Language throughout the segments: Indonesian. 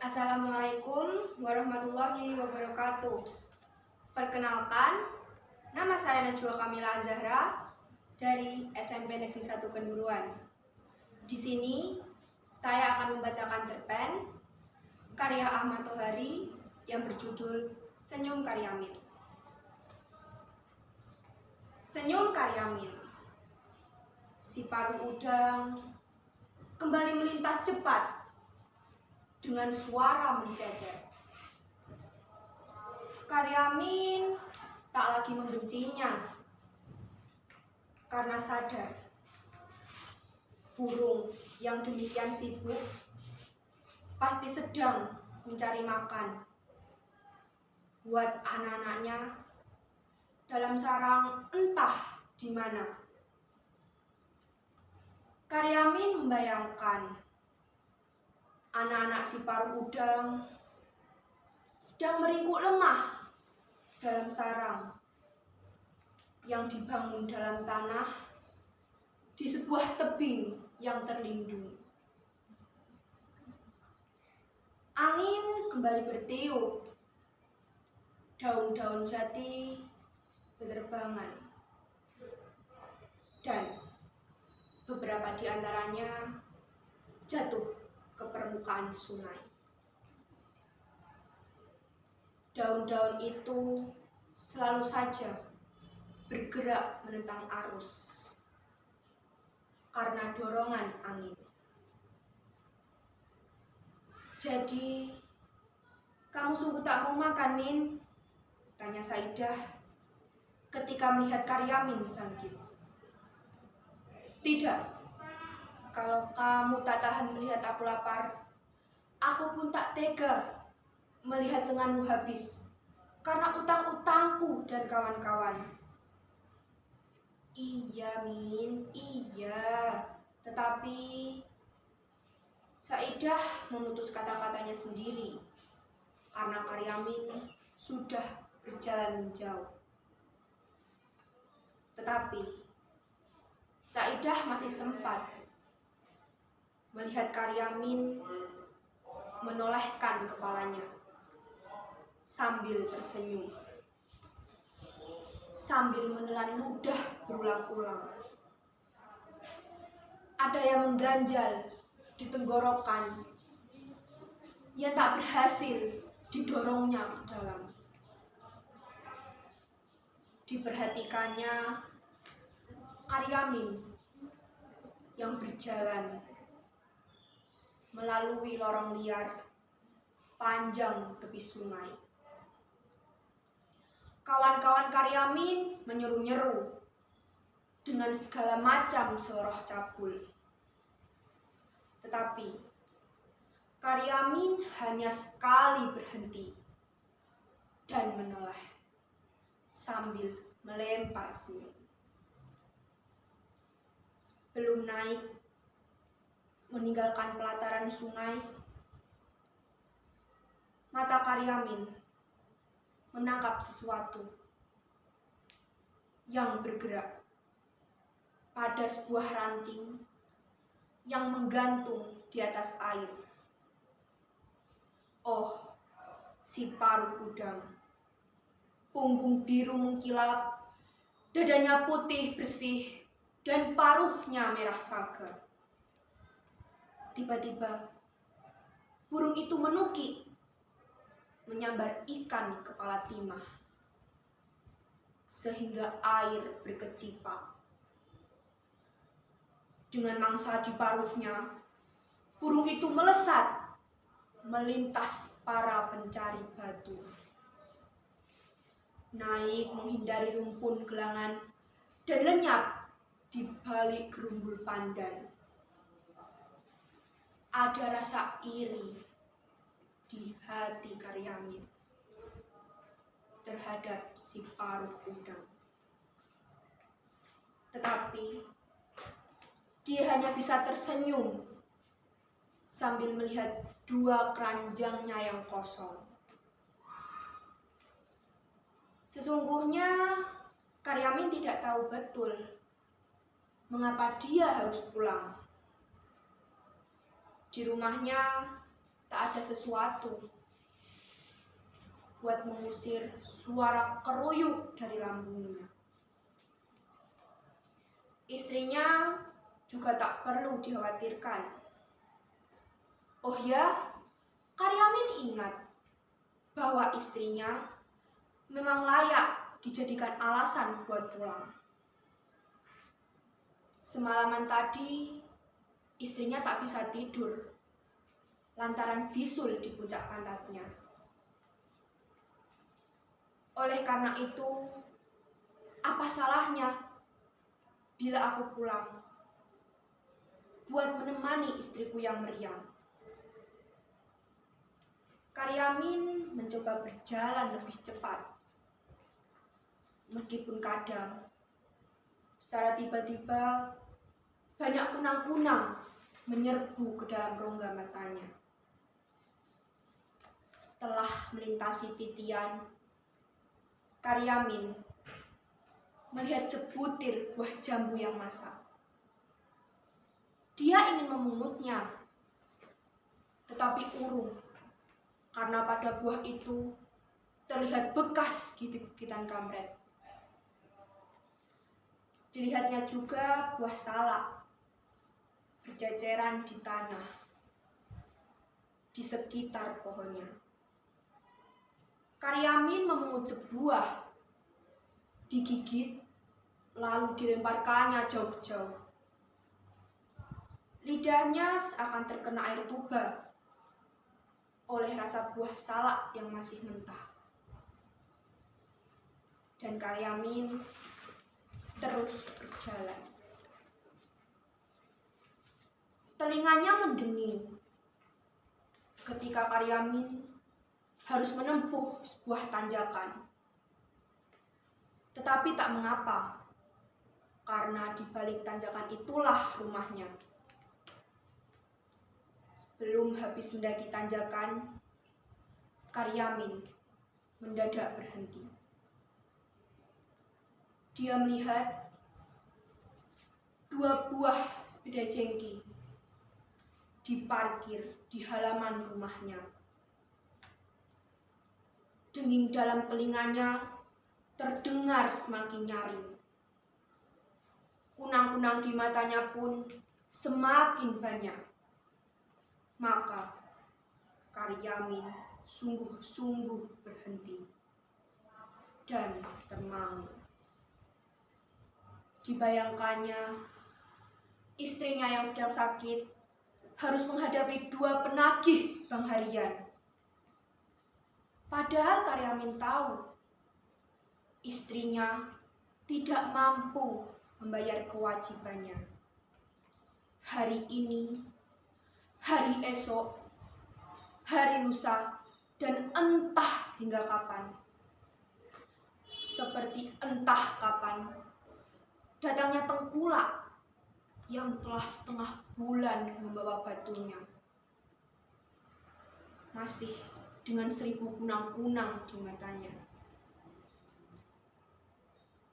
Assalamualaikum warahmatullahi wabarakatuh. Perkenalkan, nama saya Najwa Kamila Zahra dari SMP Negeri 1 Kenduruan. Di sini saya akan membacakan cerpen karya Ahmad Tohari yang berjudul Senyum Karyamin. Senyum Karyamin. Si paruh udang kembali melintas cepat dengan suara mencecer. Karyamin tak lagi membencinya karena sadar burung yang demikian sibuk pasti sedang mencari makan buat anak-anaknya dalam sarang entah di mana. Karyamin membayangkan anak-anak si paruh udang sedang meringkuk lemah dalam sarang yang dibangun dalam tanah di sebuah tebing yang terlindung. Angin kembali bertiup, daun-daun jati berterbangan, dan beberapa di antaranya jatuh ke permukaan sungai. Daun-daun itu selalu saja bergerak menentang arus karena dorongan angin. Jadi, kamu sungguh tak mau makan, Min? Tanya Saidah ketika melihat Karyamin bangkit. Tidak, kalau kamu tak tahan melihat aku lapar, aku pun tak tega melihat lenganmu habis karena utang-utangku dan kawan-kawan. Iya, Min, iya. Tetapi Saidah memutus kata-katanya sendiri karena Karyamin sudah berjalan menjauh. Tetapi Saidah masih sempat melihat Karyamin menolehkan kepalanya sambil tersenyum, sambil menelan ludah berulang-ulang. Ada yang mengganjal di tenggorokan yang tak berhasil didorongnya ke dalam. Diperhatikannya Karyamin yang berjalan melalui lorong liar sepanjang tepi sungai. Kawan-kawan Karyamin menyeru-nyeru dengan segala macam soroh cabul. Tetapi Karyamin hanya sekali berhenti dan menoleh sambil melempar senyum. Sebelum naik meninggalkan pelataran sungai, mata Karyamin menangkap sesuatu yang bergerak pada sebuah ranting yang menggantung di atas air. Oh, si paruh udang. Punggung biru mengkilap, dadanya putih bersih, dan paruhnya merah saga. Tiba-tiba, burung itu menukik, menyambar ikan kepala timah, sehingga air berkecipak. Dengan mangsa di paruhnya, burung itu melesat, melintas para pencari batu, naik menghindari rumpun gelangan, dan lenyap di balik gerumbul pandan. Ada rasa iri di hati Karyamin terhadap si paruh udang. Tetapi dia hanya bisa tersenyum sambil melihat dua keranjangnya yang kosong. Sesungguhnya Karyamin tidak tahu betul mengapa dia harus pulang. Di rumahnya tak ada sesuatu buat mengusir suara keruyuk dari lambungnya. Istrinya juga tak perlu dikhawatirkan. Oh ya, Karyamin ingat bahwa istrinya memang layak dijadikan alasan buat pulang. Semalaman tadi, istrinya tak bisa tidur lantaran bisul di puncak pantatnya. Oleh karena itu, apa salahnya bila aku pulang buat menemani istriku yang meriang? Karyamin mencoba berjalan lebih cepat. Meskipun kadang, secara tiba-tiba, banyak kunang-kunang menyerbu ke dalam rongga matanya. Setelah melintasi titian, Karyamin melihat sebutir buah jambu yang masak. Dia ingin memungutnya, tetapi urung, karena pada buah itu terlihat bekas gigitan kamret. Dilihatnya juga buah salak berceceran di tanah di sekitar pohonnya. Karyamin memungut sebuah, digigit, lalu dilemparkannya jauh-jauh. Lidahnya seakan terkena air tuba oleh rasa buah salak yang masih mentah. Dan Karyamin terus berjalan. Telinganya mendenging ketika Karyamin harus menempuh sebuah tanjakan. Tetapi tak mengapa, karena di balik tanjakan itulah rumahnya. Belum habis mendaki tanjakan, Karyamin mendadak berhenti. Dia melihat 2 buah sepeda jengki diparkir di halaman rumahnya. Denging dalam telinganya terdengar semakin nyaring. Kunang-kunang di matanya pun semakin banyak. Maka Karyamin sungguh-sungguh berhenti dan termangu. Dibayangkannya, istrinya yang sedang sakit harus menghadapi 2 penagih bank harian. Padahal Karyamin tahu istrinya tidak mampu membayar kewajibannya. Hari ini, hari esok, hari lusa, dan entah hingga kapan. Seperti entah kapan datangnya tengkulak yang telah setengah bulan membawa batunya. Masih dengan 1000 kunang-kunang di matanya.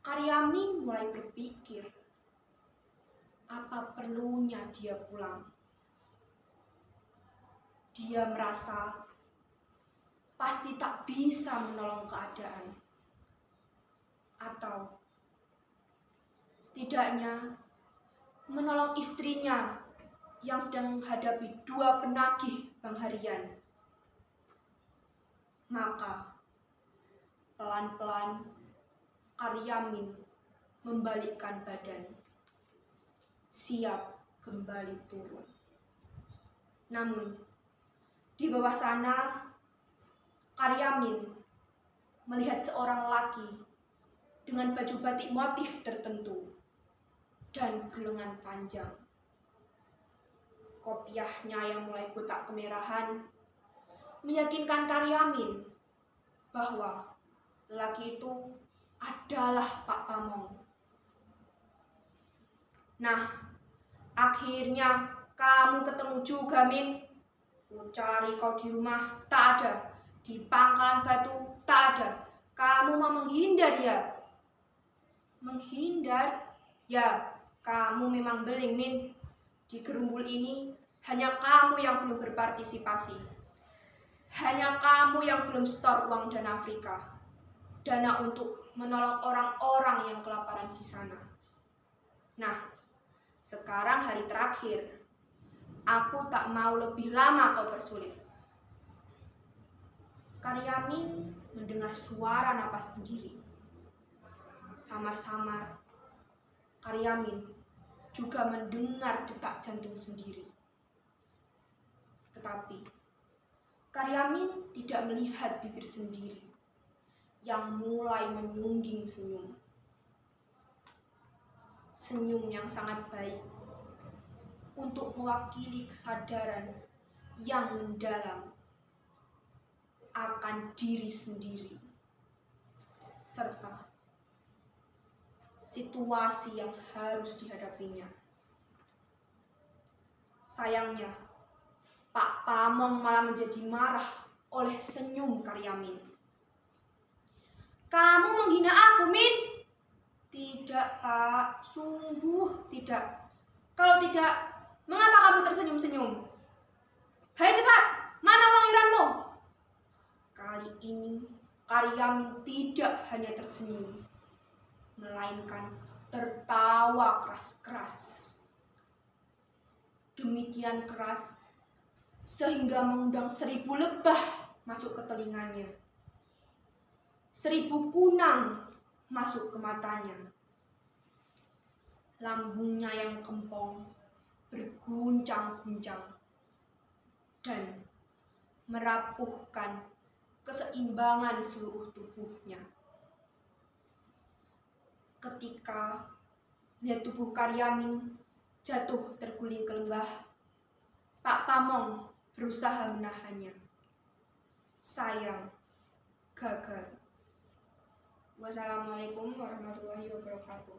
Karyamin mulai berpikir, apa perlunya dia pulang? Dia merasa pasti tak bisa menolong keadaan. Atau setidaknya menolong istrinya yang sedang menghadapi 2 penagih bank harian. Maka pelan-pelan Karyamin membalikkan badan, siap kembali turun. Namun di bawah sana Karyamin melihat seorang lelaki dengan baju batik motif tertentu dan berlengan panjang. Kopiahnya yang mulai botak kemerahan meyakinkan Karyamin bahwa lelaki itu adalah Pak Pamong. Nah, akhirnya kamu ketemu juga, Min. Ku cari kau di rumah, tak ada. Di pangkalan batu, tak ada. Kamu mau menghindar ya? Menghindar? Ya, kamu memang beling, Min. Di gerumbul ini hanya kamu yang belum berpartisipasi. Hanya kamu yang belum setor uang dana Afrika. Dana untuk menolong orang-orang yang kelaparan di sana. Nah, sekarang hari terakhir. Aku tak mau lebih lama kau persulit. Karyamin mendengar suara napas sendiri. Samar-samar, Karyamin juga mendengar detak jantung sendiri. Tetapi, Karyamin tidak melihat bibir sendiri yang mulai menyungging senyum. Senyum yang sangat baik untuk mewakili kesadaran yang mendalam akan diri sendiri serta situasi yang harus dihadapinya. Sayangnya, Pak Pamong malah menjadi marah oleh senyum Karyamin. Kamu menghina aku, Min? Tidak, Pak. Sungguh tidak. Kalau tidak, mengapa kamu tersenyum-senyum? Hai cepat, mana uang iuranmu? Kali ini, Karyamin tidak hanya tersenyum, melainkan tertawa keras-keras. Demikian keras, sehingga mengundang 1000 lebah masuk ke telinganya. 1000 kunang masuk ke matanya. Lambungnya yang kempong berguncang-guncang dan merapuhkan keseimbangan seluruh tubuhnya. Ketika melihat tubuh Karyamin jatuh terguling ke lembah, Pak Pamong berusaha menahannya. Sayang, gagal. Wassalamualaikum warahmatullahi wabarakatuh.